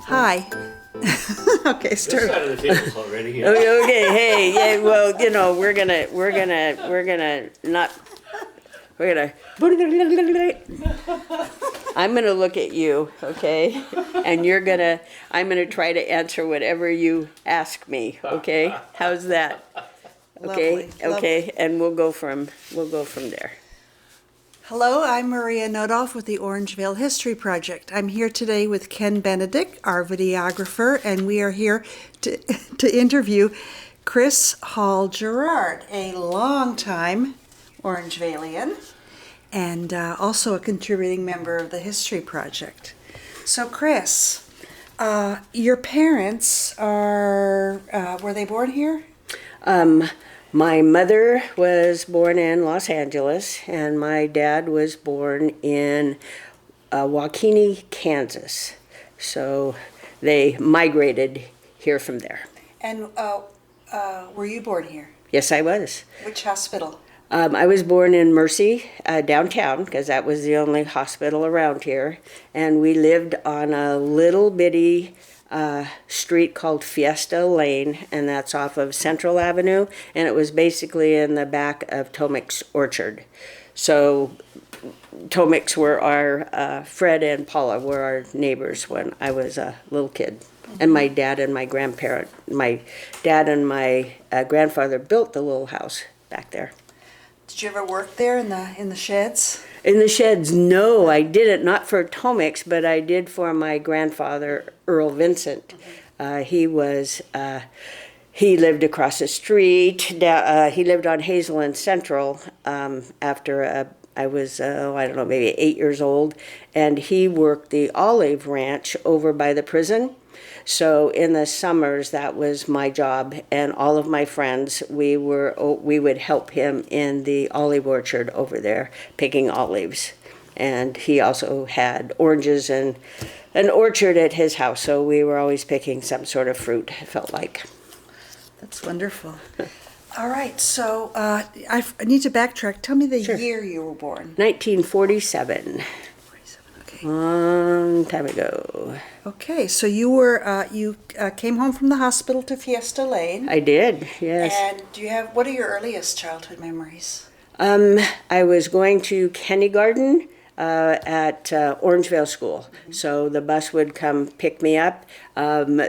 Hi. Okay, This start. side of the table's already here. Okay, hey, yeah, well, you know, we're gonna not, we're gonna, I'm gonna look at you, okay? And I'm gonna try to answer whatever you ask me, okay? How's that? Okay, Lovely, okay, and we'll go from there. Hello, I'm Maria Nodoff with the Orangevale History Project. I'm here today with Ken Benedict, our videographer, and we are here to interview Chris Hall Gerard, a longtime Orangevalian and also a contributing member of the History Project. So, Chris, your parents were they born here? My mother was born in Los Angeles, and my dad was born in Waukene, Kansas. So they migrated here from there. And were you born here? Yes, I was. Which hospital? I was born in Mercy, downtown, because that was the only hospital around here. And we lived on a little bitty street called Fiesta Lane, and that's off of Central Avenue, and it was basically in the back of Tomic's orchard. So Tomic's were our, Fred and Paula were our neighbors when I was a little kid. And my dad and my grandfather built the little house back there. Did you ever work there in the sheds? In the sheds, no, I didn't, not for Tomic's, but I did for my grandfather, Earl Vincent. He lived across the street. He lived on Hazel and Central after I was, I don't know, maybe 8 years old. And he worked the olive ranch over by the prison. So in the summers, that was my job, and all of my friends, we would help him in the olive orchard over there, picking olives. And he also had oranges and an orchard at his house, so we were always picking some sort of fruit, it felt like. That's wonderful. All right, so I need to backtrack. Tell me the Sure. year you were born. 1947. 47, okay. Long time ago. Okay, so you came home from the hospital to Fiesta Lane. I did, yes. And what are your earliest childhood memories? I was going to kindergarten at Orangevale School. So the bus would come pick me up.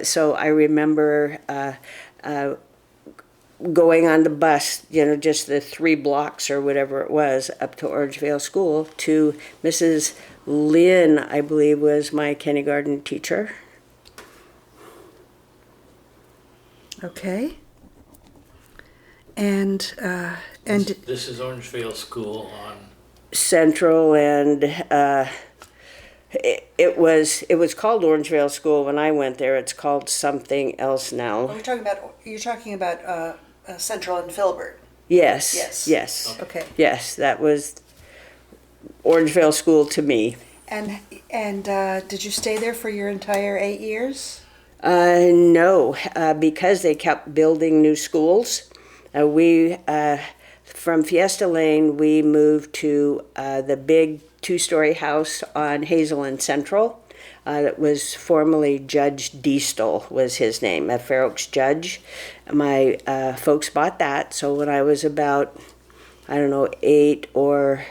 So I remember going on the bus, just the 3 blocks or whatever it was up to Orangevale School to Mrs. Lynn, I believe, was my kindergarten teacher. Okay. And This is Orangevale School on. Central, and it was called Orangevale School when I went there. It's called something else now. you're talking about Central and Filbert. Yes. Okay. Yes, that was Orangevale School to me. And did you stay there for your entire 8 years? No, because they kept building new schools. From Fiesta Lane, we moved to the big 2-story house on Hazel and Central. That was formerly Judge Diestel was his name, a Fair Oaks judge. My folks bought that, so when I was about, 8 or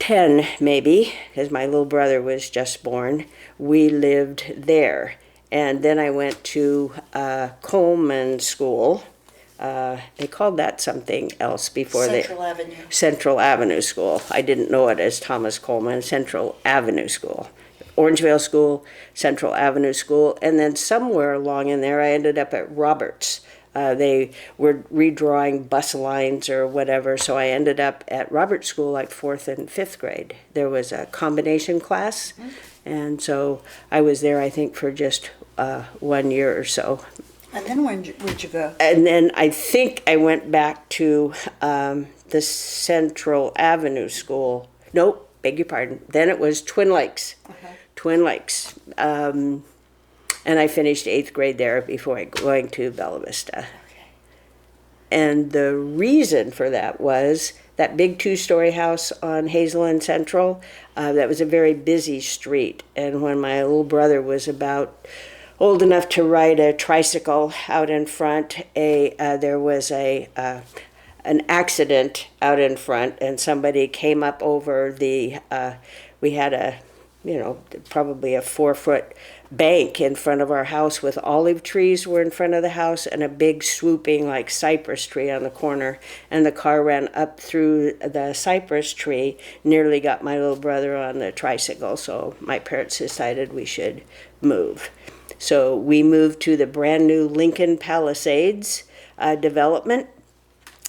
10 maybe, because my little brother was just born, we lived there. And then I went to Coleman School. They called that something else before Central Avenue School. I didn't know it as Thomas Coleman, Central Avenue School. Orangevale School, Central Avenue School, and then somewhere along in there I ended up at Roberts. They were redrawing bus lines or whatever, so I ended up at Roberts School like 4th and 5th grade. There was a combination class, and so I was there, I think, for just 1 year or so. And then where'd you go? And then I think I went back to the Central Avenue School. Nope, beg your pardon. Then it was Twin Lakes. Okay. Twin Lakes. And I finished 8th grade there before going to Bella Vista. Okay. And the reason for that was that big two-story house on Hazel and Central, that was a very busy street. And when my little brother was about old enough to ride a tricycle out in front, there was an accident out in front, and somebody came up over the, we had probably a 4-foot bank in front of our house with olive trees were in front of the house and a big swooping like cypress tree on the corner. And the car ran up through the cypress tree, nearly got my little brother on the tricycle. So my parents decided we should move. So we moved to the brand new Lincoln Palisades development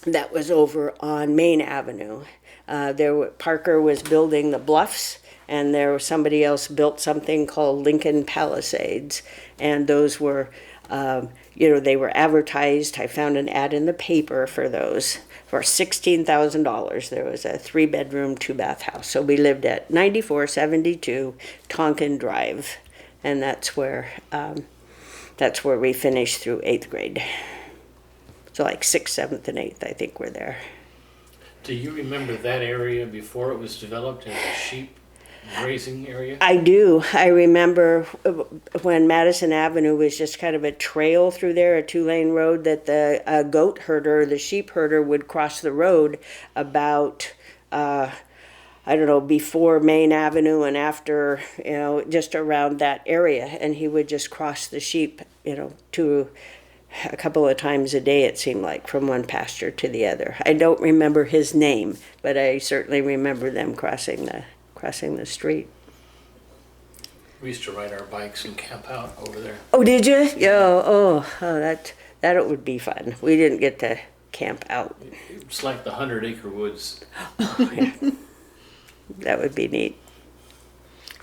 that was over on Main Avenue. Parker was building the Bluffs, and there was somebody else built something called Lincoln Palisades, and those were, they were advertised. I found an ad in the paper for those for $16,000. There was a 3-bedroom, 2-bath house. So we lived at 9472 Tonkin Drive, and that's where we finished through 8th grade. So like 6th, 7th, and 8th, I think we're there. Do you remember that area before it was developed as a sheep grazing area? I do. I remember when Madison Avenue was just kind of a trail through there, a 2-lane road, that the goat herder, the sheep herder, would cross the road about, before Main Avenue and after, just around that area. And he would just cross the sheep, to a couple of times a day, it seemed like, from one pasture to the other. I don't remember his name, but I certainly remember them crossing the street. We used to ride our bikes and camp out over there. Oh, did you? Yeah. That would be fun. We didn't get to camp out. It's like the 100-acre woods. Oh, yeah. That would be neat.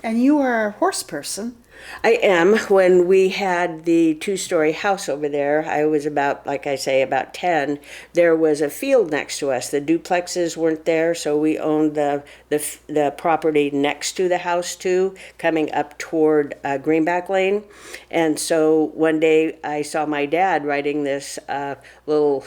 And you are a horse person. I am. When we had the 2-story house over there, I was about 10. There was a field next to us. The duplexes weren't there, so we owned the property next to the house too, coming up toward Greenback Lane. And so one day I saw my dad riding this little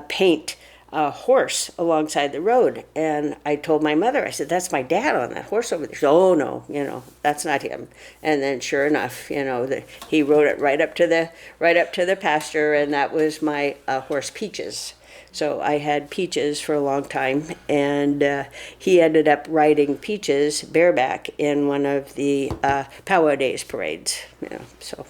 paint horse alongside the road, and I told my mother, I said, "That's my dad on that horse over there." She said, "Oh no, that's not him." And then sure enough, he rode it right up to the pasture, and that was my horse Peaches. So I had Peaches for a long time, and he ended up riding Peaches bareback in one of the Powwow Days parades. So.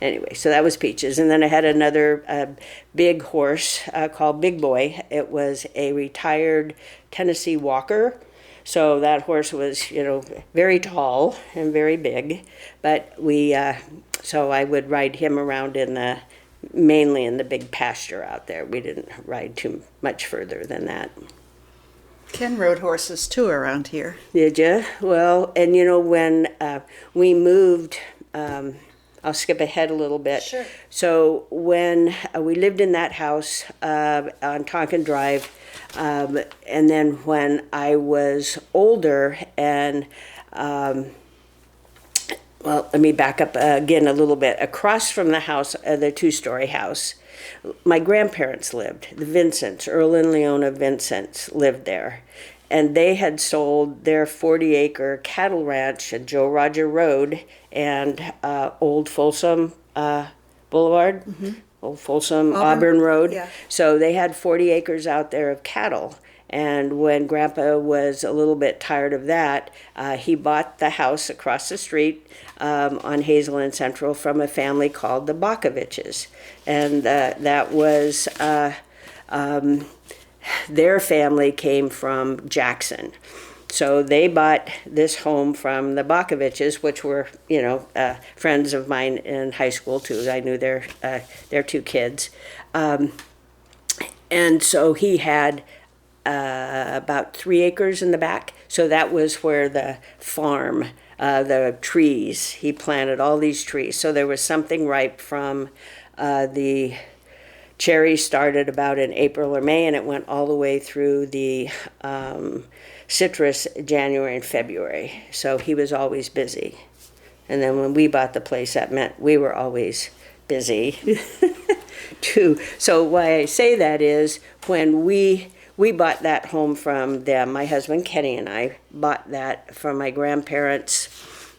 Anyway, so that was Peaches. And then I had another big horse called Big Boy. It was a retired Tennessee Walker. So that horse was, very tall and very big. But so I would ride him around mainly in the big pasture out there. We didn't ride too much further than that. Ken rode horses too around here. Did you? Well, and when we moved... I'll skip ahead a little bit. Sure. So when we lived in that house on Tonkin Drive, and then when I was older and, let me back up again a little bit. Across from the house, the 2-story house, my grandparents lived. The Vincents, Earl and Leona Vincents, lived there. And they had sold their 40-acre cattle ranch at Joe Roger Road and Old Folsom Boulevard, Old Folsom Auburn Road. Yeah. So they had 40 acres out there of cattle. And when Grandpa was a little bit tired of that, he bought the house across the street on Hazel and Central from a family called the Bakoviches. And that was... their family came from Jackson. So they bought this home from the Bakoviches, which were, friends of mine in high school too. I knew their 2 kids. And so he had about 3 acres in the back. So that was where the farm, the trees, he planted all these trees. So there was something ripe from the cherries started about in April or May, and it went all the way through the citrus January and February. So he was always busy. And then when we bought the place, that meant we were always busy. too. So why I say that is when we bought that home from them, my husband Kenny and I bought that from my grandparents,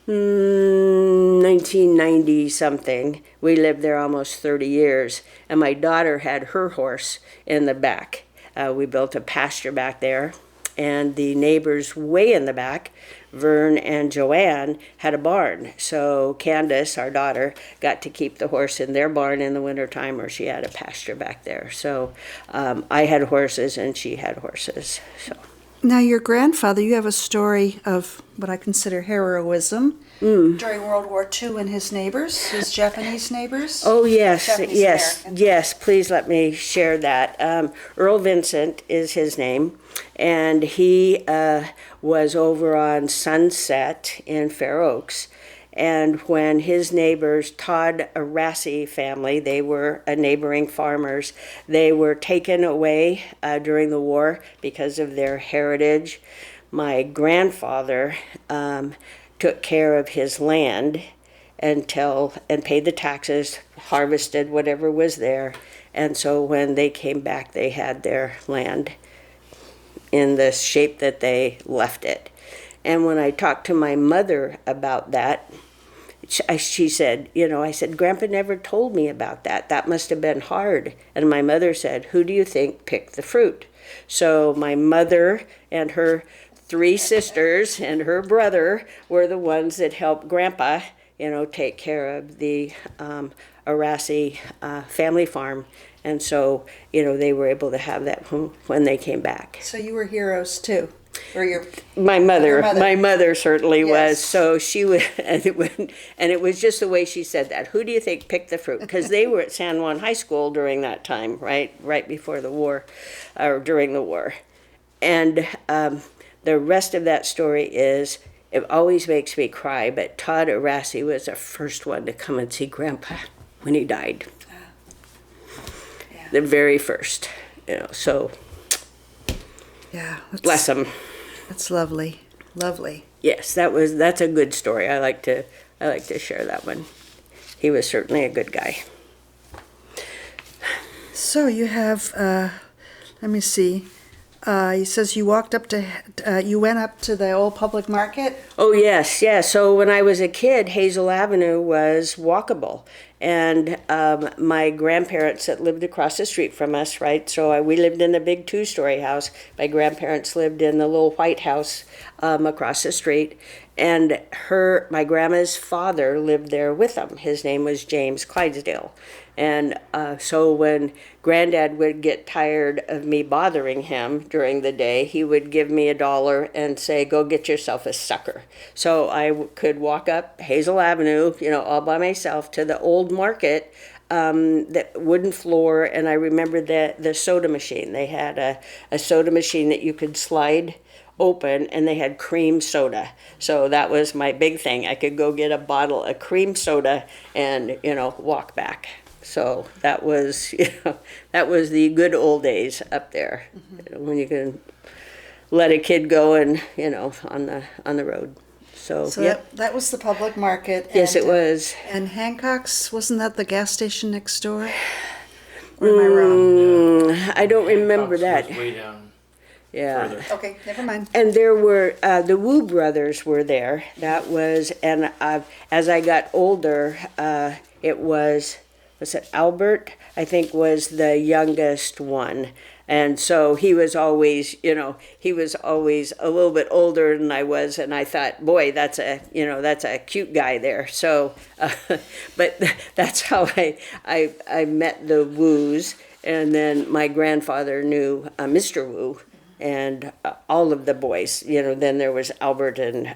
1990 something. We lived there almost 30 years, and my daughter had her horse in the back. We built a pasture back there, and the neighbors way in the back, Vern and Joanne, had a barn. So Candace, our daughter, got to keep the horse in their barn in the wintertime, or she had a pasture back there. So I had horses and she had horses. So. Now, your grandfather, you have a story of what I consider heroism during World War II and his neighbors, his Japanese neighbors. Oh, yes, Japanese yes, American. yes. Please let me share that. Earl Vincent is his name, and he was over on Sunset in Fair Oaks. And when his neighbors, Todd Arassi family, they were neighboring farmers, they were taken away during the war because of their heritage. My grandfather took care of his land and paid the taxes, harvested whatever was there. And so when they came back, they had their land in the shape that they left it. And when I talked to my mother about that, she said, I said, Grandpa never told me about that. That must have been hard. And my mother said, who do you think picked the fruit? So my mother and her 3 sisters and her brother were the ones that helped Grandpa, take care of the Arassi family farm. And so, they were able to have that when they came back. So you were heroes too, or your My mother certainly Yes. was. So she would, and it was just the way she said that. Who do you think picked the fruit? Because they were at San Juan High School during that time, right before the war, or during the war. And the rest of that story is, it always makes me cry, but Todd Arassi was the first one to come and see Grandpa when he died. Yeah. The very first, so Yeah, bless him. That's lovely, lovely. Yes, that's a good story. I like to share that one. He was certainly a good guy. So you have, let me see. He says you went up to the old public market. Oh yes, yes. So when I was a kid, Hazel Avenue was walkable, and my grandparents that lived across the street from us, right? So we lived in a big 2-story house. My grandparents lived in the little white house across the street, and my grandma's father lived there with them. His name was James Clydesdale. And so when Granddad would get tired of me bothering him during the day, he would give me $1 and say, go get yourself a sucker. So I could walk up Hazel Avenue, all by myself to the old market, that wooden floor. And I remember the soda machine. They had a soda machine that you could slide open, and they had cream soda. So that was my big thing. I could go get a bottle of cream soda and, walk back. So that was, that was the good old days up there, when you can let a kid go and, on the road. So yep. that was the public market. Yes, it was. And Hancock's, wasn't that the gas station next door? Or am I wrong? I don't remember Fox that. was way down Yeah. further. Okay, never mind. And there were, the Wu brothers were there. That was, and as I got older, it was it Albert, I think, was the youngest one. And so he was always, a little bit older than I was. And I thought, boy, that's a cute guy there. So, but that's how I met the Wus. And then my grandfather knew Mr. Wu and all of the boys. Then there was Albert and,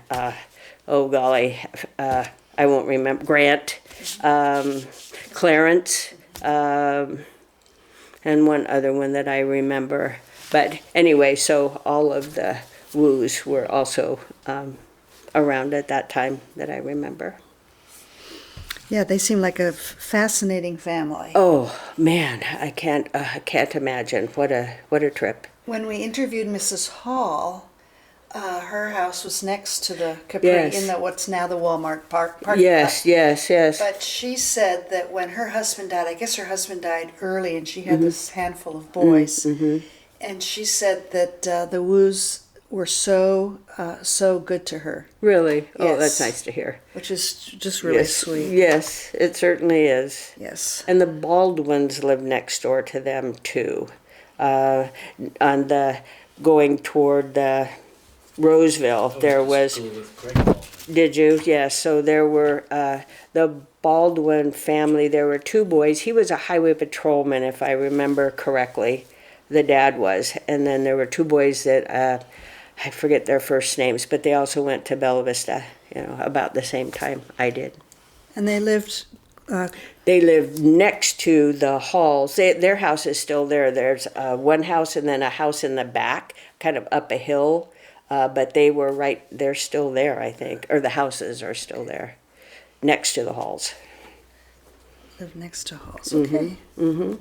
oh golly, I won't remember, Grant, Clarence, and one other one that I remember. But anyway, so all of the Wus were also around at that time that I remember. Yeah, they seem like a fascinating family. Oh man, I can't imagine what a trip. When we interviewed Mrs. Hall, Her house was next to the Capri Yes. in what's now the Walmart parking Yes, lot. yes. But she said that when her husband died, I guess her husband died early, and she Mm-hmm. had this handful of boys. And she said that the Woos were so good to her, Really? Oh, that's Yes. nice to hear. which is just really Yes, sweet. yes, it certainly is. Yes. And the Baldwins live next door to them too. On the going toward the Roseville, I there went to was. school with Greg Baldwin. Did you? Yes. So there were the Baldwin family. There were two boys. He was a highway patrolman, if I remember correctly. The dad was, and then there were two boys that I forget their first names, but they also went to Bella Vista. About the same time I did. And they lived. They lived next to the halls. Their house is still there. There's one house and then a house in the back, kind of up a hill. But they were right, they're still there, I think. Or the houses are still there, next to the halls. Lived next to halls. Mm-hmm. Okay.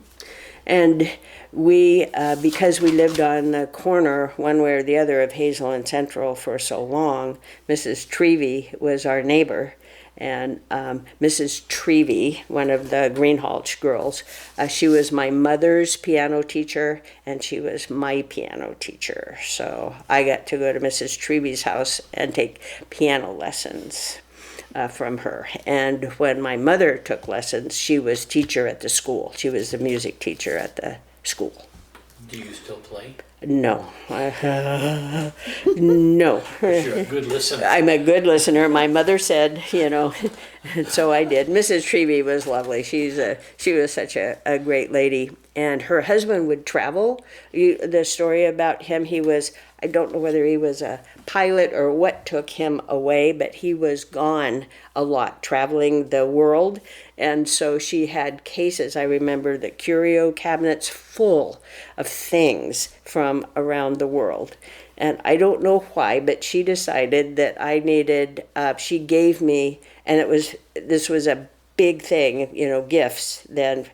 And we, because we lived on the corner, one way or the other, of Hazel and Central for so long, Mrs. Trevey was our neighbor. And Mrs. Trevey, one of the Greenhalgh girls, she was my mother's piano teacher, and she was my piano teacher. So I got to go to Mrs. Trevey's house and take piano lessons from her. And when my mother took lessons, she was teacher at the school. She was the music teacher at the school. Do you still play? No. No. You're a good listener. I'm a good listener. My mother said, and so I did. Mrs. Trevey was lovely. She was such a great lady. And her husband would travel. The story about him, I don't know whether he was a pilot or what took him away, but he was gone a lot, traveling the world. And so she had cases, I remember, the curio cabinets full of things from around the world. And I don't know why, but she decided that I needed, she gave me, and this was a big thing, gifts then,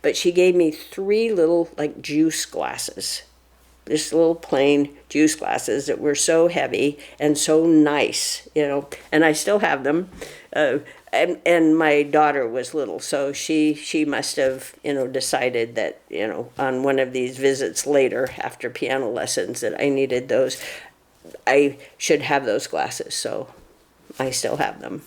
but she gave me 3 little juice glasses. Just little plain juice glasses that were so heavy and so nice, and I still have them. And my daughter was little, so she must have, decided that, on one of these visits later after piano lessons that I needed those. I should have those glasses, so I still have them,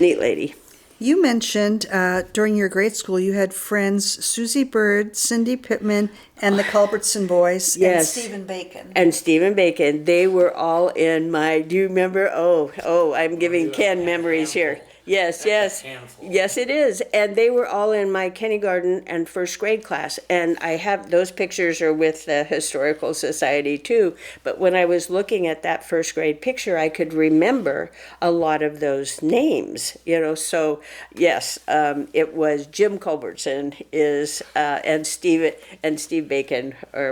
Neat lady. You mentioned during your grade school you had friends Susie Bird, Cindy Pittman, and the Culbertson boys, Yes. and Stephen Bacon. And Stephen Bacon, they were all in my, do you remember? I'm giving you Ken have a memories here. handful. Yes, That's a yes. handful. Yes, it is. And they were all in my kindergarten and first grade class. And I have, those pictures are with the Historical Society too. But when I was looking at that first grade picture, I could remember a lot of those names, So yes, it was Jim Culbertson and Steve Bacon are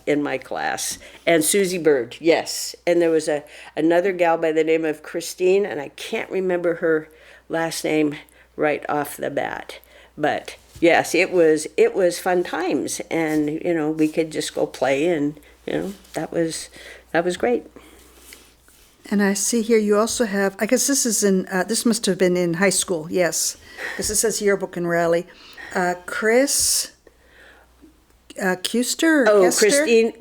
in my class. And Susie Bird, yes. And there was another gal by the name of Christine, and I can't remember her last name right off the bat. But yes, it was fun times, and we could just go play, and that was great. And I see here you also have, I guess this is this must have been in high school, yes, because it says yearbook and rally. Chris Kuster? Oh, Kester? Christine,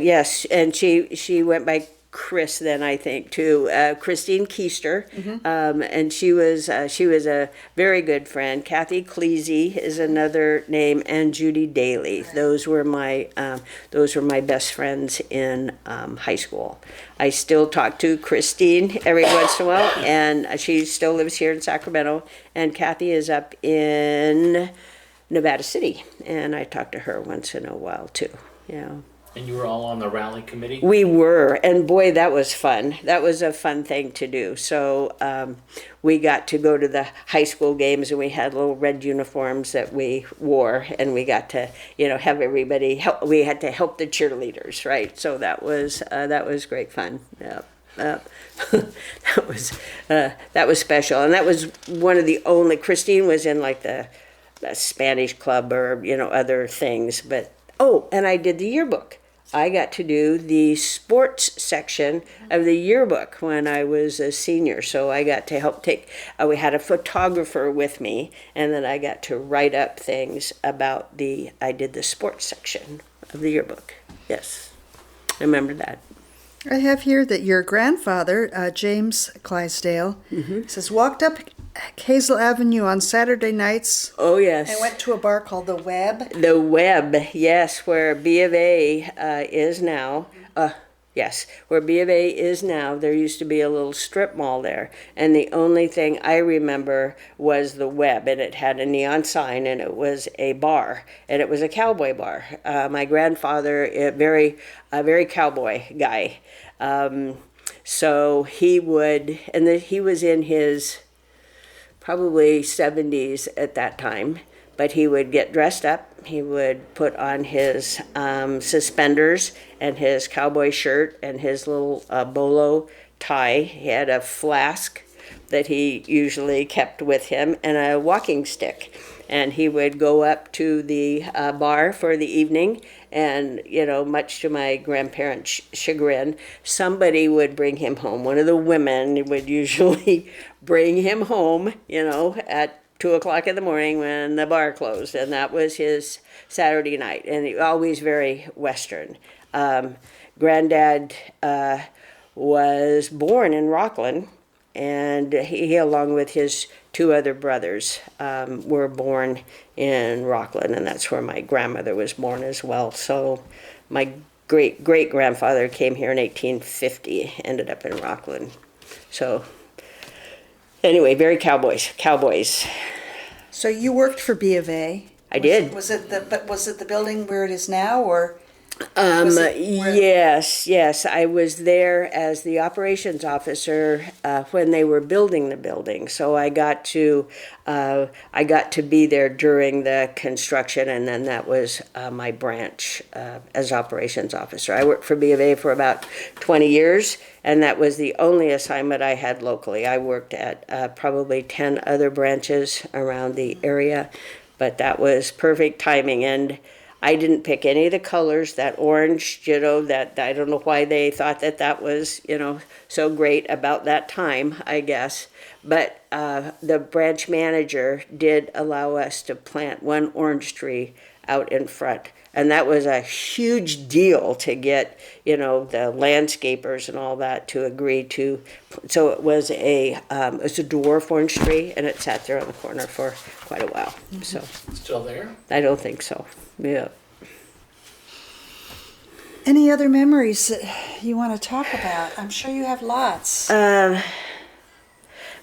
yes, and she went by Chris then, I think, too. Christine Keister, and she was a very good friend. Kathy Cleasy is another name, and Judy Daly. Those were my best friends in high school. I still talk to Christine every once in a while, and she still lives here in Sacramento. And Kathy is up in Nevada City, and I talk to her once in a while too. And you were all on the rally committee? We were, and boy, that was fun. That was a fun thing to do. So we got to go to the high school games, and we had little red uniforms that we wore, and we got to, have everybody help. We had to help the cheerleaders, right? So that was great fun. Yep. that was special, and that was one of the only. Christine was in the Spanish club or other things, but and I did the yearbook. I got to do the sports section of the yearbook when I was a senior. So I got to help take, we had a photographer with me, and then I got to write up things about I did the sports section of the yearbook. Yes, I remember that. I have here that your grandfather, James Clydesdale, says, walked up Hazel Avenue on Saturday nights Oh, yes. and went to a bar called The Web. The Web, yes, where B of A is now. Yes, where B of A is now, there used to be a little strip mall there. And the only thing I remember was the Web, and it had a neon sign, and it was a bar, and it was a cowboy bar. My grandfather, a very cowboy guy. So he would, and he was in his probably 70s at that time, but he would get dressed up. He would put on his suspenders and his cowboy shirt and his little bolo tie. He had a flask that he usually kept with him and a walking stick. And he would go up to the bar for the evening, and, much to my grandparents' chagrin, somebody would bring him home. One of the women would usually bring him home, at 2:00 in the morning when the bar closed, and that was his Saturday night, and always very Western. Granddad was born in Rockland, and he, along with his two other brothers, were born in Rockland, and that's where my grandmother was born as well. So my great-great-grandfather came here in 1850, ended up in Rockland. So anyway, very cowboys. So you worked for B of A. I did. Was it the building where it is now, or? Was it where- Yes. I was there as the operations officer when they were building the building. So I got to be there during the construction, and then that was my branch as operations officer. I worked for B of A for about 20 years, and that was the only assignment I had locally. I worked at probably 10 other branches around the area, but that was perfect timing. And I didn't pick any of the colors. That orange, that I don't know why they thought that was, so great about that time, I guess. But the branch manager did allow us to plant one orange tree out in front. And that was a huge deal to get, the landscapers and all that to agree to. So it was a dwarf orange tree, and it sat there on the corner for quite a while. So Still there? I don't think so. Yeah. Any other memories that you want to talk about? I'm sure you have lots.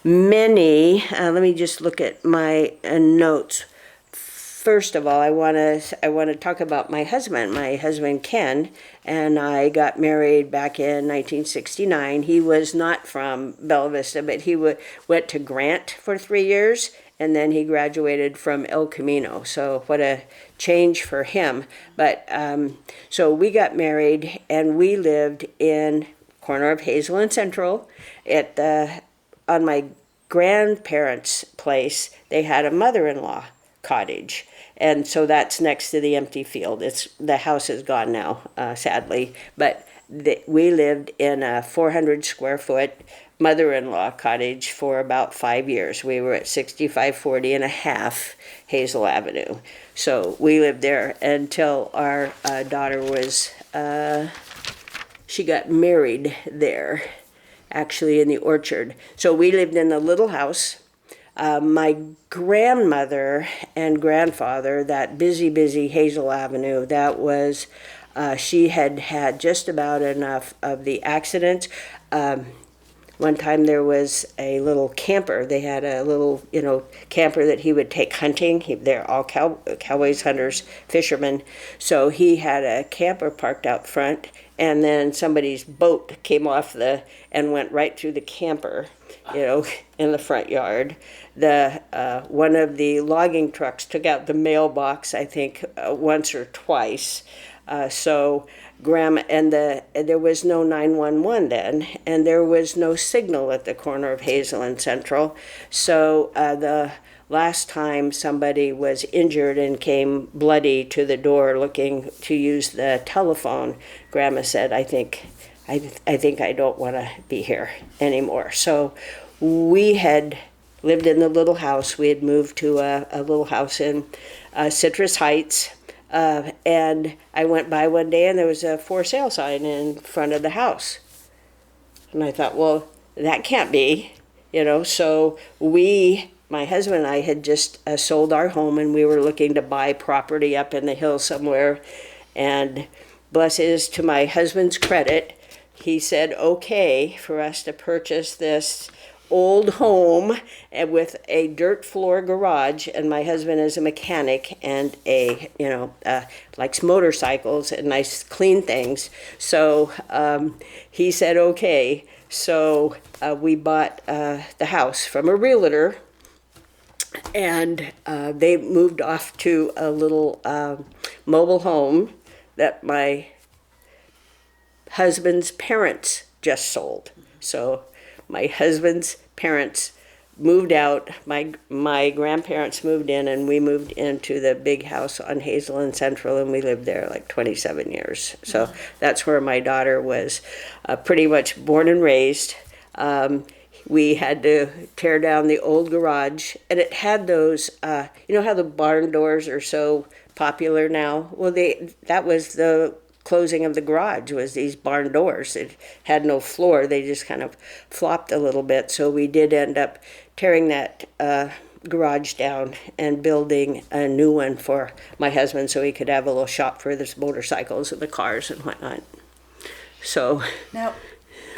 Many. Let me just look at my notes. First of all, I want to talk about my husband Ken, and I got married back in 1969. He was not from Bella Vista, but he went to Grant for 3 years, and then he graduated from El Camino. So what a change for him. But so we got married, and we lived in corner of Hazel and Central. On my grandparents' place, they had a mother-in-law cottage, and so that's next to the empty field. The house is gone now, sadly, but we lived in a 400 square foot mother-in-law cottage for about 5 years. We were at 6540 and a half Hazel Avenue, so we lived there until our daughter was she got married there, actually in the orchard. So we lived in a little house. My grandmother and grandfather, that busy Hazel Avenue, that was, she had just about enough of the accidents. One time there was a little camper. They had a little, camper that he would take hunting. They're all cowboys, hunters, fishermen. So he had a camper parked out front, and then somebody's boat came off and went right through the camper, in the front yard. One of the logging trucks took out the mailbox, I think, once or twice. So Grandma, and there was no 911 then, and there was no signal at the corner of Hazel and Central. So the last time somebody was injured and came bloody to the door looking to use the telephone, Grandma said, I think I don't want to be here anymore. So we had lived in the little house. We had moved to a little house in Citrus Heights. And I went by one day and there was a for sale sign in front of the house. And I thought, well, that can't be, So my husband and I had just sold our home and we were looking to buy property up in the hills somewhere. And blesses to my husband's credit, he said, okay, for us to purchase this old home and with a dirt floor garage, and my husband is a mechanic and likes motorcycles and nice clean things. So he said okay. So we bought the house from a realtor, and they moved off to a little mobile home that my husband's parents just sold. So my husband's parents moved out, my grandparents moved in, and we moved into the big house on Hazel and Central, and we lived there like 27 years. So that's where my daughter was pretty much born and raised. We had to tear down the old garage, and it had those, how the barn doors are so popular now? Well, that was the closing of the garage, was these barn doors. It had no floor. They just kind of flopped a little bit. So we did end up tearing that garage down and building a new one for my husband so he could have a little shop for his motorcycles and the cars and whatnot. So Now,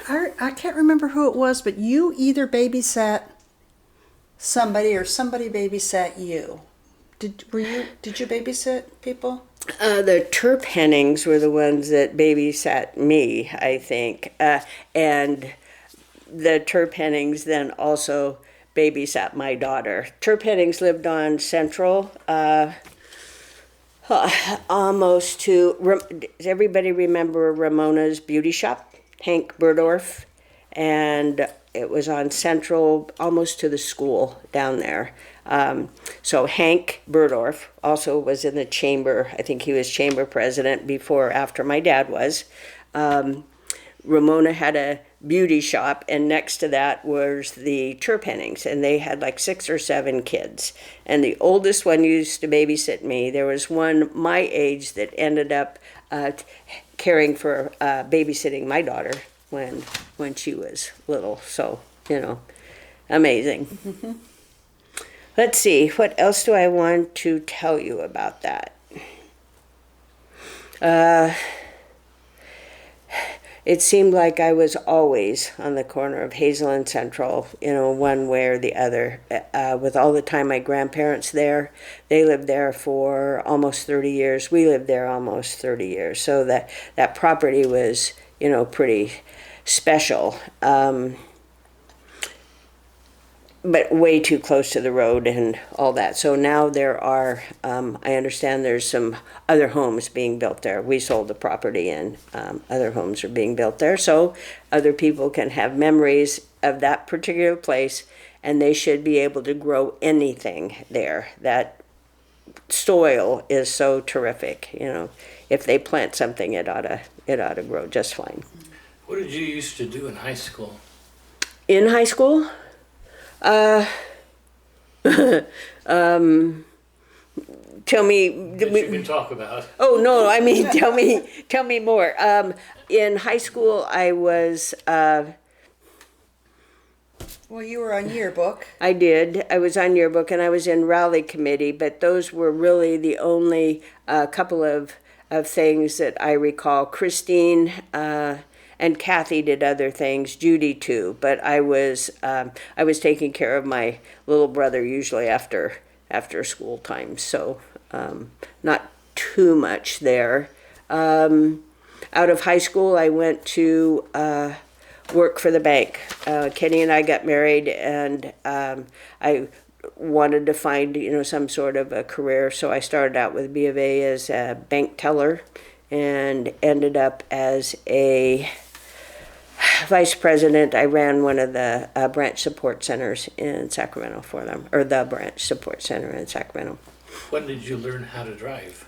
I can't remember who it was, but you either babysat somebody or somebody babysat you. Did you babysit people? The Terp Hennings were the ones that babysat me, I think. And the Terp Hennings then also babysat my daughter. Terp Hennings lived on Central, almost to, does everybody remember Ramona's Beauty Shop? Hank Burdorf. And it was on Central, almost to the school down there. So Hank Burdorf also was in the chamber. I think he was chamber president after my dad was. Ramona had a beauty shop, and next to that was the Terp Hennings, and they had like 6 or 7 kids. And the oldest one used to babysit me. There was one my age that ended up caring for babysitting my daughter when she was little. So, amazing. Mm-hmm. Let's see, what else do I want to tell you about that? It seemed like I was always on the corner of Hazel and Central, one way or the other. With all the time my grandparents there, they lived there for almost 30 years. We lived there almost 30 years. So that property was, pretty special. But way too close to the road and all that. So now there are, I understand there's some other homes being built there. We sold the property and other homes are being built there. So other people can have memories of that particular place, and they should be able to grow anything there. That soil is so terrific. If they plant something, it ought to grow just fine. What did you used to do in high school? In high school? Tell me. That you can talk about. Oh no! I mean, tell me more. In high school, I was. Well, you were on yearbook. I did. I was on yearbook, and I was in rally committee. But those were really the only couple of things that I recall. Christine. And Kathy did other things, Judy too, but I was taking care of my little brother usually after school time, so not too much there. Out of high school, I went to work for the bank. Kenny and I got married, and I wanted to find some sort of a career, so I started out with B of A as a bank teller, and ended up as a vice president, I ran one of the branch support centers in Sacramento for them, or the branch support center in Sacramento. When did you learn how to drive?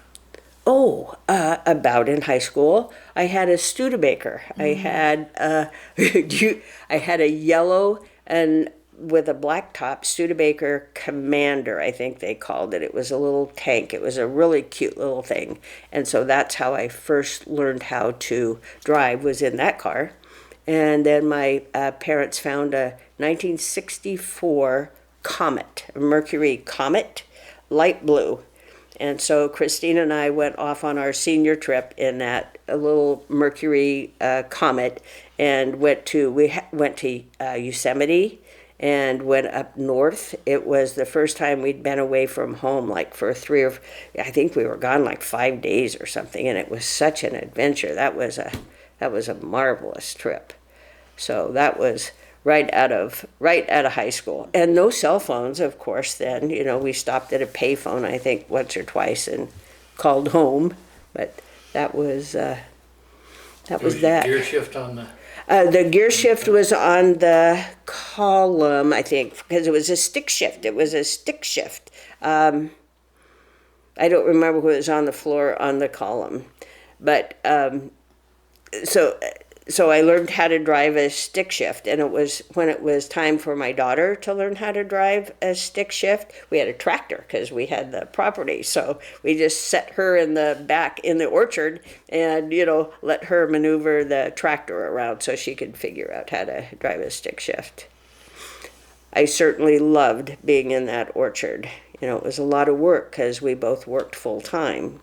Oh, about in high school, I had a Studebaker. I had I had a yellow and with a black top Studebaker Commander, I think they called it. It was a little tank. It was a really cute little thing, and so that's how I first learned how to drive. Was in that car, and then my parents found a 1964 Comet, a Mercury Comet, light blue. And so Christine and I went off on our senior trip in that little Mercury Comet, and went to Yosemite and went up north. It was the first time we'd been away from home, like for I think we were gone like 5 days or something, and it was such an adventure. That was a marvelous trip. So that was right out of high school, and no cell phones, of course. Then we stopped at a payphone, I think, once or twice and called home, but that was that. Gear shift on the gear shift was on the column, I think, because it was a stick shift. I don't remember who was on the floor on the column, but so I learned how to drive a stick shift, and it was when it was time for my daughter to learn how to drive a stick shift. We had a tractor because we had the property, so we just set her in the back in the orchard and let her maneuver the tractor around so she could figure out how to drive a stick shift. I certainly loved being in that orchard. It was a lot of work because we both worked full time.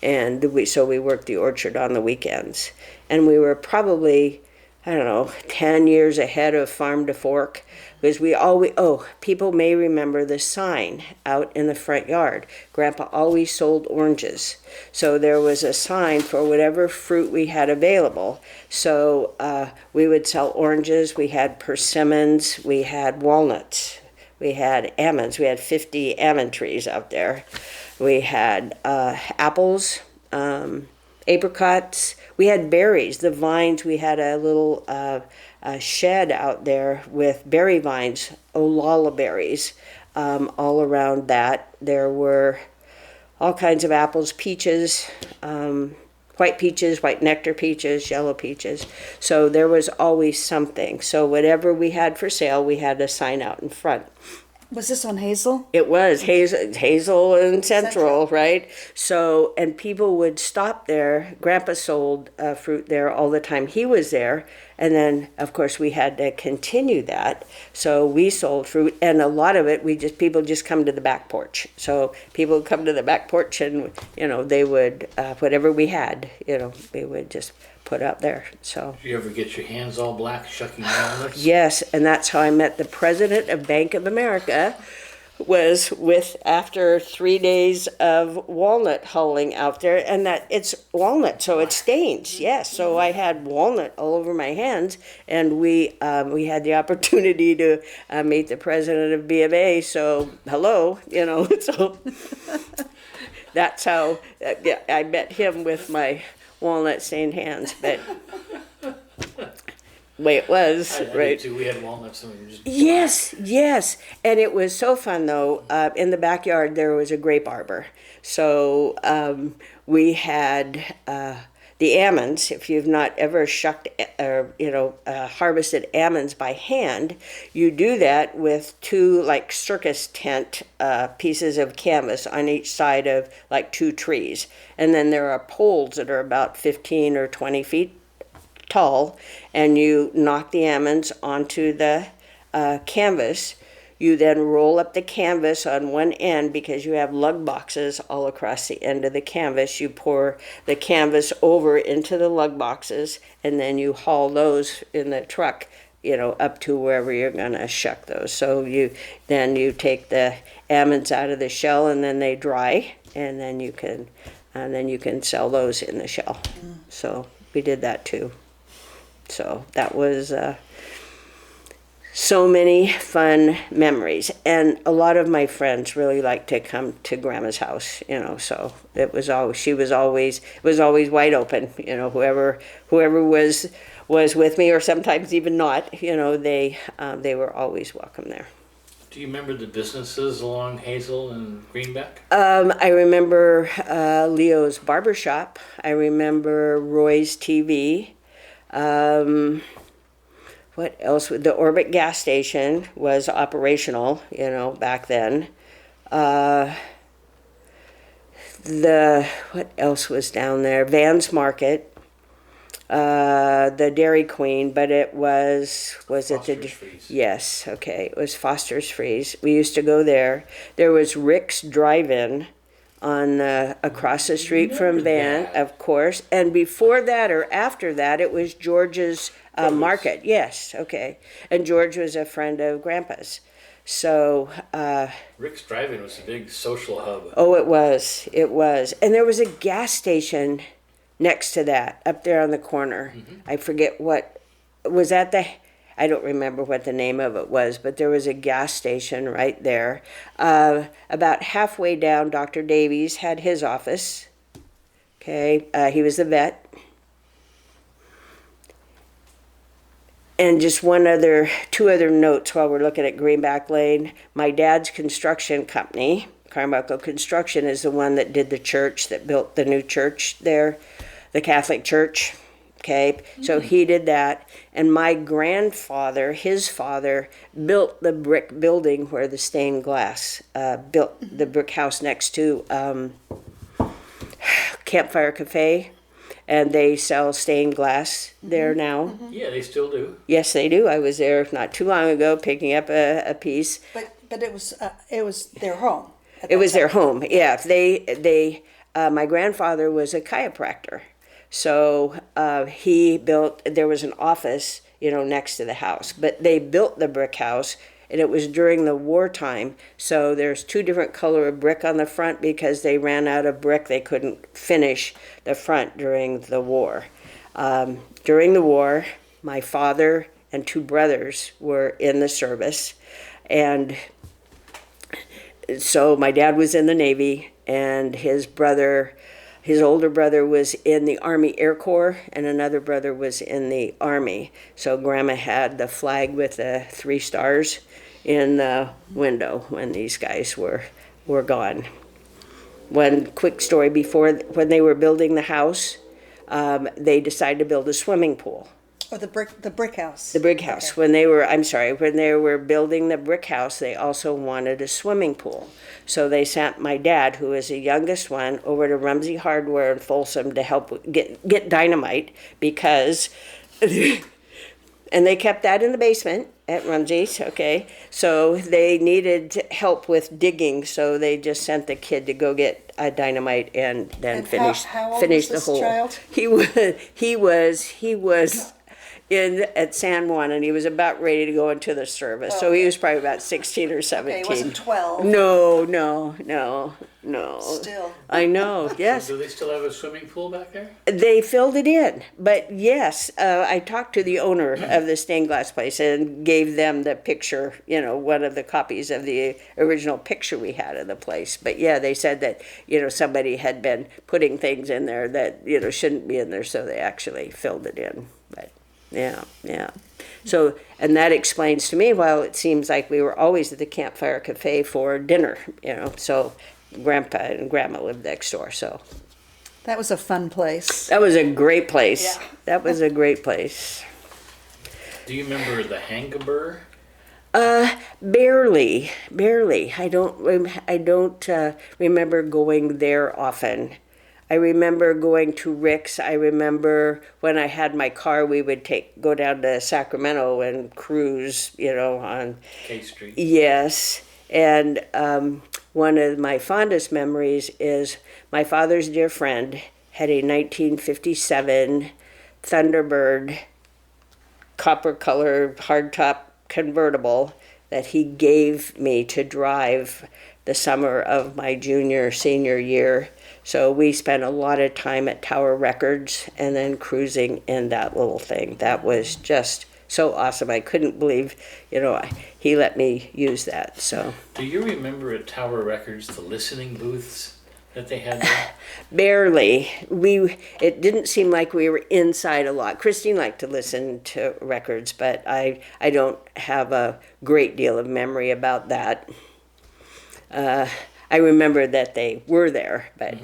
And we worked the orchard on the weekends. And we were probably, 10 years ahead of Farm to Fork, because people may remember the sign out in the front yard. Grandpa always sold oranges. So there was a sign for whatever fruit we had available. So we would sell oranges, we had persimmons, we had walnuts, we had almonds. We had 50 almond trees out there. We had apples, apricots. We had berries, the vines. We had a little shed out there with berry vines, olala berries, all around that. There were all kinds of apples, peaches, white peaches, white nectar peaches, yellow peaches. So there was always something. So whatever we had for sale, we had a sign out in front. Was this on Hazel? It was Hazel and Central, right? So, and people would stop there. Grandpa sold fruit there all the time he was there. And then, of course, we had to continue that. So we sold fruit, and a lot of it, people just come to the back porch. So people would come to the back porch and, they would, whatever we had, we would just put out there. So. Did you ever get your hands all black shucking walnuts? Yes, and that's how I met the president of Bank of America. Was after 3 days of walnut hulling out there, and that it's walnut, so it stains. Yes, so I had walnut all over my hands, and we had the opportunity to meet the president of B of A. So hello, so that's how I met him with my walnut stained hands, but. Way it was, I right? did too. We had walnuts and we just Yes, and it was so fun though. In the backyard there was a grape arbor, so we had the almonds. If you've not ever shucked or harvested almonds by hand, you do that with two like circus tent pieces of canvas on each side of like two trees, and then there are poles that are about 15 or 20 feet tall, and you knock the almonds onto the canvas. You then roll up the canvas on one end because you have lug boxes all across the end of the canvas. You pour the canvas over into the lug boxes, and then you haul those in the truck, up to wherever you're gonna shuck those. So you take the almonds out of the shell, and then they dry, and then you can sell those in the shell. So we did that too. So that was so many fun memories, and a lot of my friends really liked to come to Grandma's house. So it was always wide open. Whoever was was with me, or sometimes even not. You know, they were always welcome there. Do you remember the businesses along Hazel and Greenback? I remember Leo's Barbershop. I remember Roy's TV. What else? The Orbit gas station was operational, you know, back then. What else was down there? Van's Market. The Dairy Queen, but it was it the Foster's Freeze. Yes, okay, it was Foster's Freeze. We used to go there. There was Rick's Drive-In on across the street from Van, that. of course, and before that or after that, it was George's Market. Yes, okay, and George was a friend of Grandpa's. So, Rick's Drive-In was a big social hub. oh, it was, and there was a gas station next to that, up there on the corner. I forget what was that. I don't remember what the name of it was, but there was a gas station right there. About halfway down, Dr. Davies had his office. Okay, he was the vet. And just two other notes while we're looking at Greenback Lane. My dad's construction company, Carmichael Construction, is the one that did the church, that built the new church there, the Catholic Church. Okay, so he did that. And my grandfather, his father, built the brick building where the stained glass, built the brick house next to Campfire Cafe. And they sell stained glass there now. Yeah, they still do. Yes, they do. I was there not too long ago picking up a piece. But it was their home. It was their home. Yeah, my grandfather was a chiropractor, so he built. There was an office, you know, next to the house, but they built the brick house, and it was during the wartime. So there's two different color of brick on the front because they ran out of brick. They couldn't finish the front during the war. During the war, my father and two brothers were in the service, and so my dad was in the Navy, and his older brother was in the Army Air Corps, and another brother was in the Army. So Grandma had the flag with the 3 stars in the window when these guys were gone. One quick story: when they were building the house, they decided to build a swimming pool. Or the brick house. The brick house. Okay. When they were building the brick house, they also wanted a swimming pool. So they sent my dad, who is the youngest one, over to Rumsey Hardware in Folsom to help get dynamite because, and they kept that in the basement at Rumsey's, okay? So they needed help with digging, so they just sent the kid to go get a dynamite and then And finish how old finish was the this hole. child? He was at San Juan, and he was about ready to go into the service. So he was probably about 16 or 17. Okay, he wasn't 12. No. Still. I know, yes. So do they still have a swimming pool back there? They filled it in. But yes, I talked to the owner of the stained glass place and gave them the picture, you know, one of the copies of the original picture we had of the place. But yeah, they said that, you know, somebody had been putting things in there that, you know, shouldn't be in there, so they actually filled it in. But yeah. So, and that explains to me why it seems like we were always at the Campfire Cafe for dinner, you know. So Grandpa and Grandma lived next door, so. That was a fun place. That was a great place. Yeah. That was a great place. Do you remember the Hangabur? Barely. I don't remember going there often. I remember going to Rick's. I remember when I had my car, we would go down to Sacramento and cruise, you know, on K Street. Yes, and one of my fondest memories is my father's dear friend had a 1957 Thunderbird copper color hardtop convertible that he gave me to drive the summer of my senior year. So we spent a lot of time at Tower Records and then cruising in that little thing. That was just so awesome. I couldn't believe, you know, he let me use that. So Do you remember at Tower Records the listening booths? that they had there? Barely. It didn't seem like we were inside a lot. Christine liked to listen to records, but I don't have a great deal of memory about that. I remember that they were there, but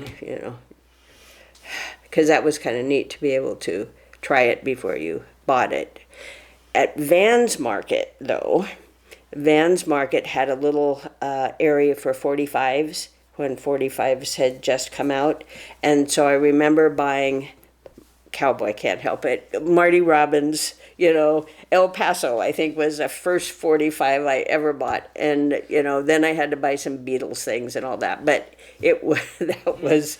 because that was kind of neat to be able to try it before you bought it. At Van's Market, though, Van's Market had a little area for 45s when 45s had just come out. And so I remember buying, Cowboy can't help it, Marty Robbins, El Paso, I think was the first 45 I ever bought. And, then I had to buy some Beatles things and all that. But that was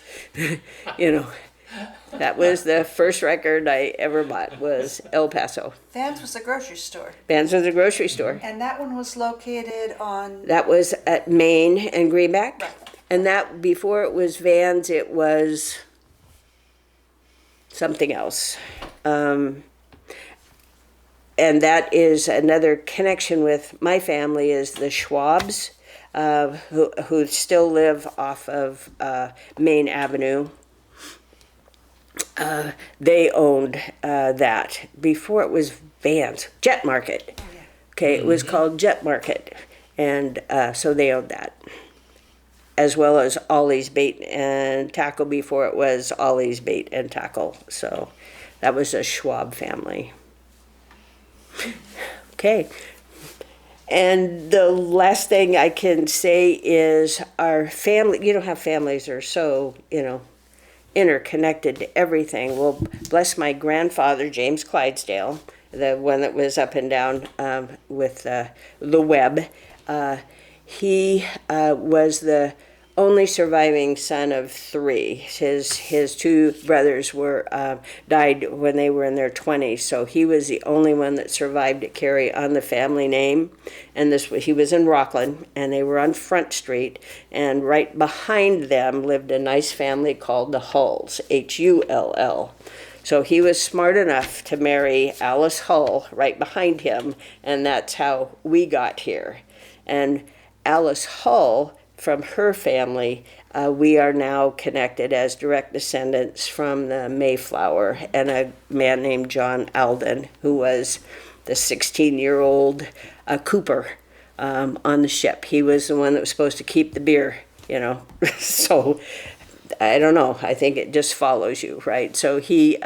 that was the first record I ever bought was El Paso. Vans was a grocery store. Vans was a grocery store. And that one was located on... That was at Main and Greenback. Right. And that, before it was Vans, it was something else. And that is another connection with my family is the Schwabs, who still live off of Main Avenue. They owned that. Before it was Vans, Jet Market. Okay, it was called Jet Market. And so they owned that. As well as Ollie's Bait and Tackle before it was Ollie's Bait and Tackle. So that was a Schwab family. Okay. And the last thing I can say is our family, how families are so, interconnected to everything. Well, bless my grandfather, James Clydesdale, the one that was up and down with the web. He was the only surviving son of three. His two brothers died when they were in their 20s, so he was the only one that survived to carry on the family name. And he was in Rockland, and they were on Front Street, and right behind them lived a nice family called the Hulls, Hull. So he was smart enough to marry Alice Hull right behind him, and that's how we got here. And Alice Hull, from her family, we are now connected as direct descendants from the Mayflower and a man named John Alden, who was the 16-year-old Cooper on the ship. He was the one that was supposed to keep the beer, So I don't know. I think it just follows you, right? So he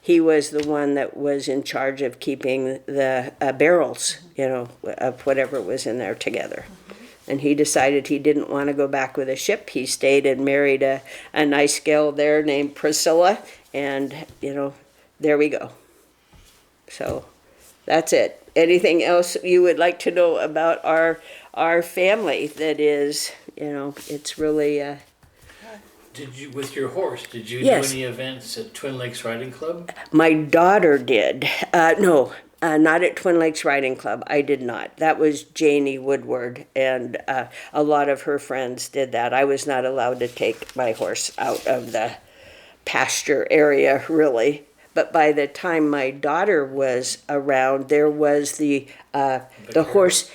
was the one that was in charge of keeping the barrels, of whatever was in there together. And he decided he didn't want to go back with a ship. He stayed and married a nice gal there named Priscilla. And, there we go. So that's it. Anything else you would like to know about our family that is, it's really... Did you, with your horse, did you Yes. do any events at Twin Lakes Riding Club? My daughter did. No. Not at Twin Lakes Riding Club. I did not. That was Janie Woodward, and a lot of her friends did that. I was not allowed to take my horse out of the pasture area, really. But by the time my daughter was around, there was the horse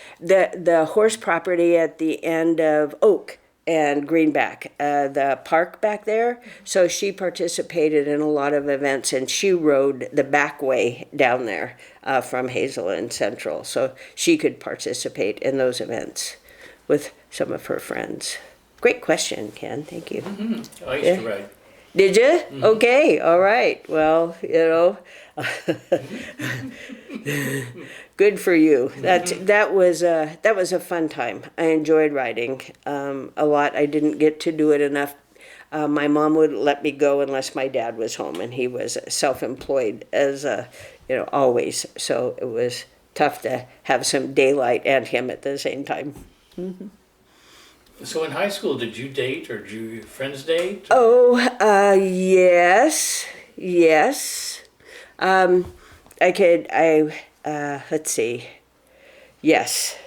property at the end of Oak and Greenback, the park back there. So she participated in a lot of events, and she rode the back way down there from Hazel and Central. So she could participate in those events with some of her friends. Great question, Ken. Thank you. Mm-hmm. I used to ride. Did you? Mm-hmm. Okay, all right. Well, good for you. That was a fun time. I enjoyed riding a lot. I didn't get to do it enough. My mom wouldn't let me go unless my dad was home, and he was self-employed as always. So it was tough to have some daylight and him at the same time. Mm-hmm. So in high school, did you date, or did your friends date? Oh, yes. Let's see. Yes.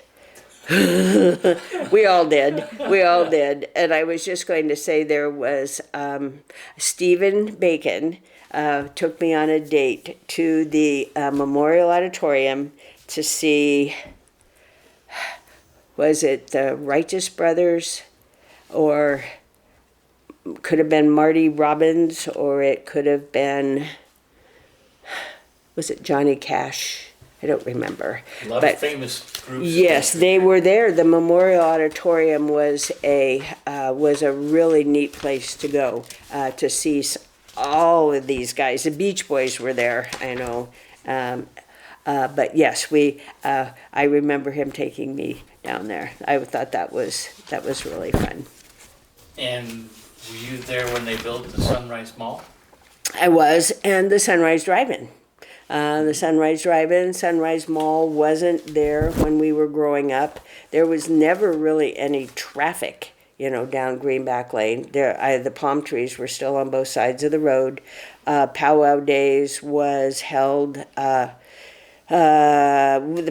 We all did. And I was just going to say there was Stephen Bacon took me on a date to the Memorial Auditorium to see, was it the Righteous Brothers or could have been Marty Robbins, or it could have been, was it Johnny Cash? I don't remember. A lot of famous groups. Yes, they were there. The Memorial Auditorium was a really neat place to go to see all of these guys. The Beach Boys were there, I know. But yes, I remember him taking me down there. I thought that was really fun. And were you there when they built the Sunrise Mall? I was, and the Sunrise Drive-In. Sunrise Mall wasn't there when we were growing up. There was never really any traffic, down Greenback Lane. The palm trees were still on both sides of the road. Powwow Days was held, the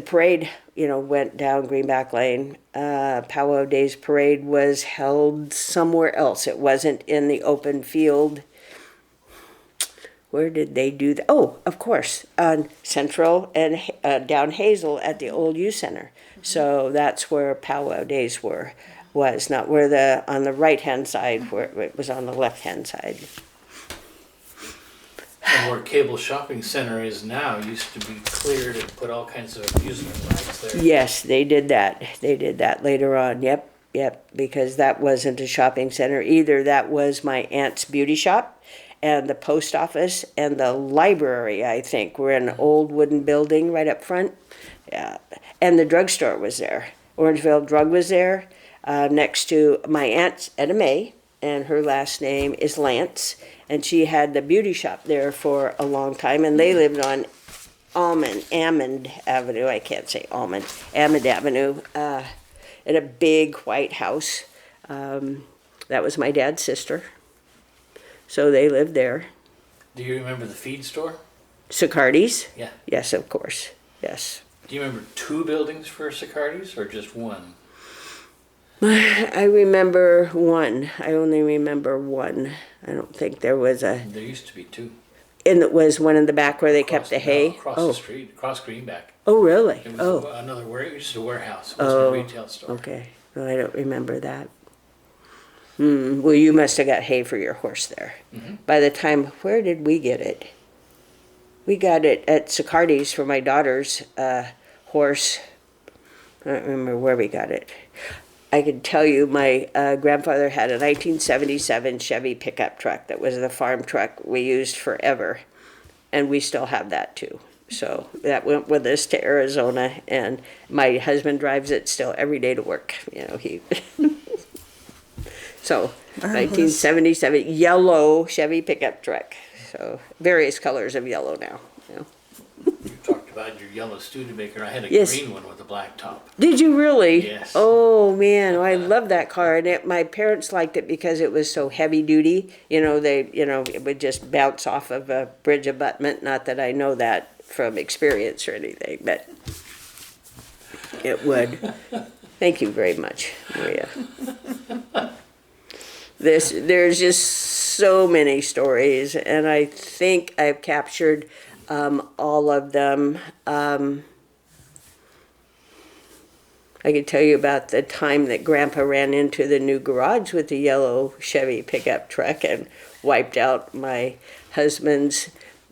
parade, went down Greenback Lane. Powwow Days parade was held somewhere else. It wasn't in the open field. Where did they do that? Oh, of course, on Central and down Hazel at the old youth center. So that's where Powwow Days was, not where on the right-hand side, where it was on the left-hand side. And where Cable Shopping Center is now used to be cleared and put all kinds of amusement rides there. Yes, they did that. They did that later on. Yep, because that wasn't a shopping center either. That was my aunt's beauty shop. And the post office and the library, I think, were in an old wooden building right up front. Yeah. And the drugstore was there. Orangevale Drug was there, next to my aunt, Etta May, and her last name is Lance. And she had the beauty shop there for a long time, and they lived on Ammond Avenue. I can't say Ammond Avenue, in a big white house. That was my dad's sister. So they lived there. Do you remember the feed store? Sicardi's? Yeah. Yes, of course. Yes. Do you remember 2 buildings for Sicardi's or just one? I remember one. I only remember one. I don't think there was a... There used to be 2. And it was one in the back where they kept the hay? Across the street, across Greenback. Oh, really? It was it was just a warehouse. It wasn't a retail store. Okay. No, I don't remember that. Well, you must have got hay for your horse there. Mm-hmm. By the time, where did we get it? We got it at Sicardi's for my daughter's horse. I don't remember where we got it. I can tell you my grandfather had a 1977 Chevy pickup truck that was the farm truck we used forever. And we still have that too. So that went with us to Arizona, and my husband drives it still every day to work. He... So, 1977 yellow Chevy pickup truck. So, various colors of yellow now. You talked about your yellow Studebaker. I had a Yes. green one with a black top. Did you really? Yes. Oh man, I love that car, and my parents liked it because it was so heavy duty. It would just bounce off of a bridge abutment. Not that I know that from experience or anything, but it would. Thank you very much, Maria. There's just so many stories, and I think I've captured all of them. I could tell you about the time that Grandpa ran into the new garage with the yellow Chevy pickup truck and wiped out my husband's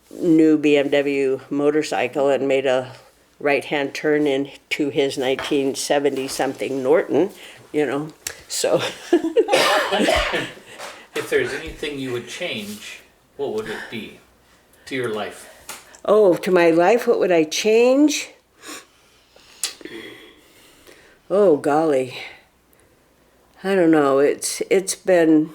new BMW motorcycle and made a right-hand turn into his 1970-something Norton, so... If there's anything you would change, what would it be to your life? Oh, to my life, what would I change? Oh, golly. I don't know. It's been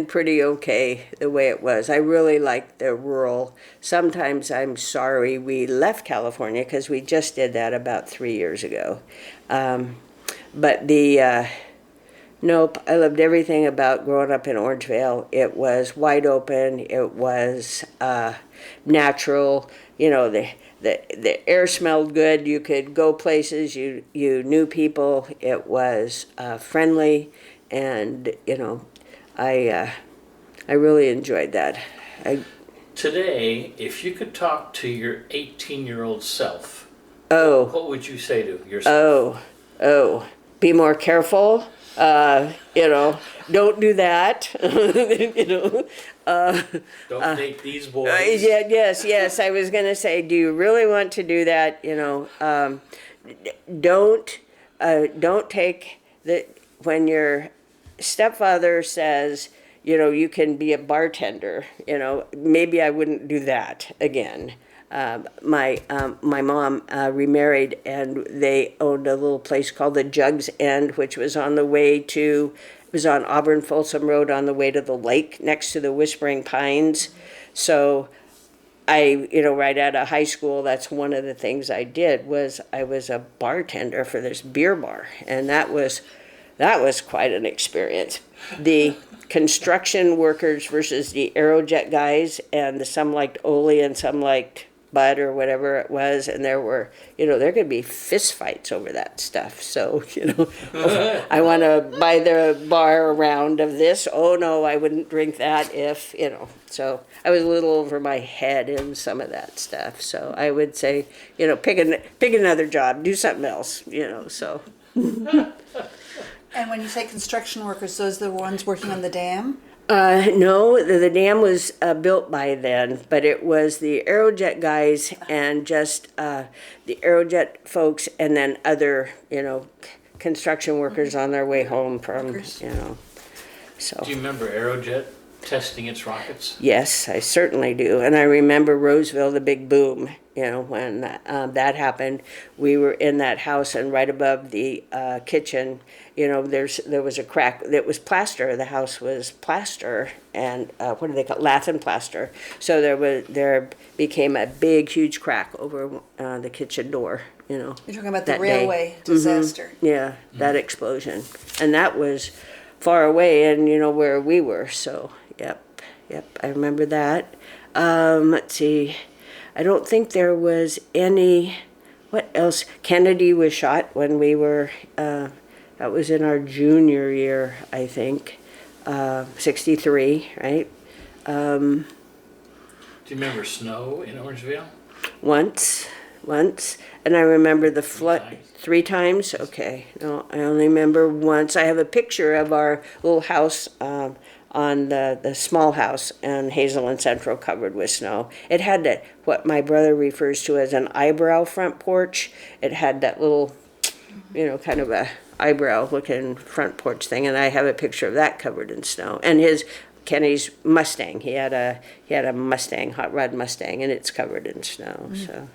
pretty okay the way it was. I really like the rural. Sometimes I'm sorry we left California because we just did that about 3 years ago. But nope, I loved everything about growing up in Orangevale. It was wide open. It was natural. The air smelled good. You could go places. You knew people. It was friendly, and I really enjoyed that. Today, if you could talk to your 18-year-old self, Oh. what would you say to yourself? Oh, be more careful. You know, don't do that. You know. Don't date these boys. Yeah, yes. I was gonna say, do you really want to do that? You know, don't take the when your stepfather says, you know, you can be a bartender. You know, maybe I wouldn't do that again. My mom remarried, and they owned a little place called the Jugs End, which was on the way to. It was on Auburn Folsom Road on the way to the lake next to the Whispering Pines. So you know, right out of high school, that's one of the things I did was I was a bartender for this beer bar, and that was quite an experience. The construction workers versus the Aerojet guys, and some liked Ole and some liked Bud or whatever it was, and there were, you know, there could be fist fights over that stuff. So, you know, I want to buy the bar a round of this. Oh no, I wouldn't drink that if, you know. So I was a little over my head in some of that stuff. So I would say, you know, pick another job, do something else, you know. So. And when you say construction workers, those are the ones working on the dam? No, the dam was built by then, but it was the Aerojet guys and just the Aerojet folks, and then other, you know, construction workers on their way home from, you know, so. Do you remember Aerojet testing its rockets? Yes, I certainly do. And I remember Roseville, the big boom, you know, when that happened. We were in that house, and right above the kitchen, you know, there was a crack. It was plaster. The house was plaster, and what do they call it? Lath plaster. So there became a big, huge crack over the kitchen door. You know, You're talking about the that railway disaster. yeah, that explosion, and that was far away, and you know where we were. So yep, I remember that. Let's see. I don't think there was any. What else? Kennedy was shot when we were. That was in our junior year, I think. 63, right? Do you remember snow in Orangevale? Once, and I remember the flood. times? 3 times? Okay. No, I only remember once. I have a picture of our little house on the small house on Hazel and Central covered with snow. It had that, what my brother refers to as an eyebrow front porch. It had that little, you know, kind of a eyebrow looking front porch thing, and I have a picture of that covered in snow. And Kenny's Mustang, he had a Mustang, hot rod Mustang, and it's covered in snow. So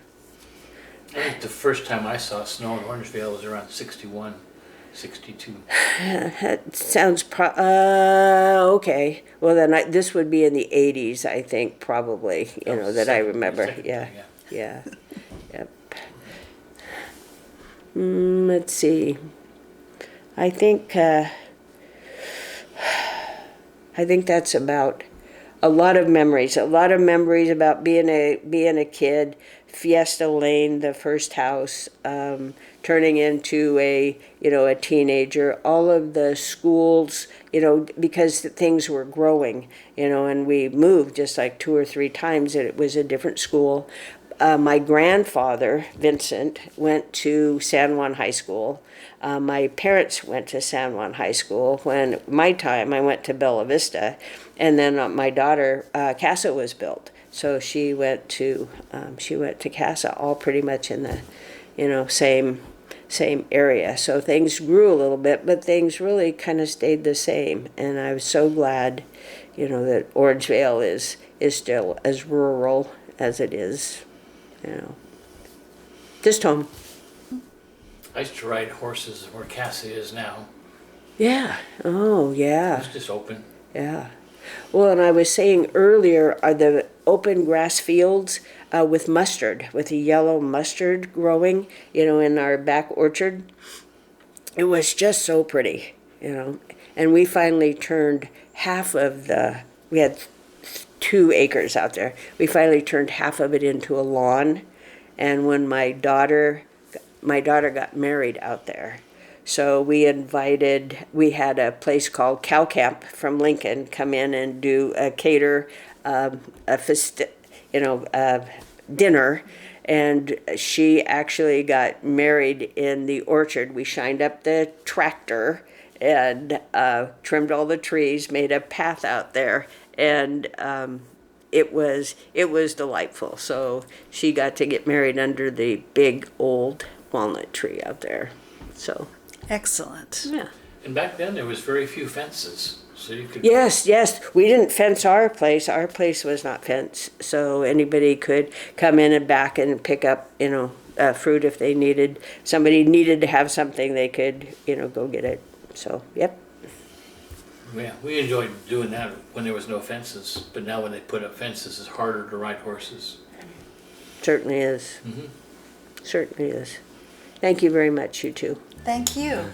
I think the first time I saw snow in Orangevale was around 61, 62. that sounds okay. Well, then this would be in the 80s, I think, probably. You know, that I remember. Yeah. Yep. Let's see. I think that's about a lot of memories. A lot of memories about being a kid, Fiesta Lane, the first house, turning into a teenager. All of the schools, you know, because things were growing, you know, and we moved just like 2 or 3 times. And it was a different school. My grandfather, Vincent, went to San Juan High School. My parents went to San Juan High School. When my time, I went to Bella Vista. And then my daughter, Casa, was built. So she went to Casa, all pretty much in the, you know, same area. So things grew a little bit, but things really kind of stayed the same. And I was so glad, you know, that Orangevale is still as rural as it is. You know, just home. I used to ride horses where Cassie is now. Yeah. Oh, yeah. It's just open. Yeah. Well, and I was saying earlier, are the open grass fields with mustard, with a yellow mustard growing, you know, in our back orchard. It was just so pretty, you know. And we finally turned we had 2 acres out there. We finally turned half of it into a lawn. And when my daughter got married out there, so we had a place called Cow Camp from Lincoln come in and do cater dinner, and she actually got married in the orchard. We shined up the tractor and trimmed all the trees, made a path out there, and it was delightful. So she got to get married under the big old walnut tree out there. So Excellent. yeah. And back then, there was very few fences, so you could. Yes, yes. We didn't fence our place. Our place was not fenced, so anybody could come in and back and pick up, fruit if they needed. Somebody needed to have something, they could, go get it. So, yep. Yeah, we enjoyed doing that when there was no fences, but now when they put up fences, it's harder to ride horses. Certainly is. Mhm. Certainly is. Thank you very much, you two. Thank you.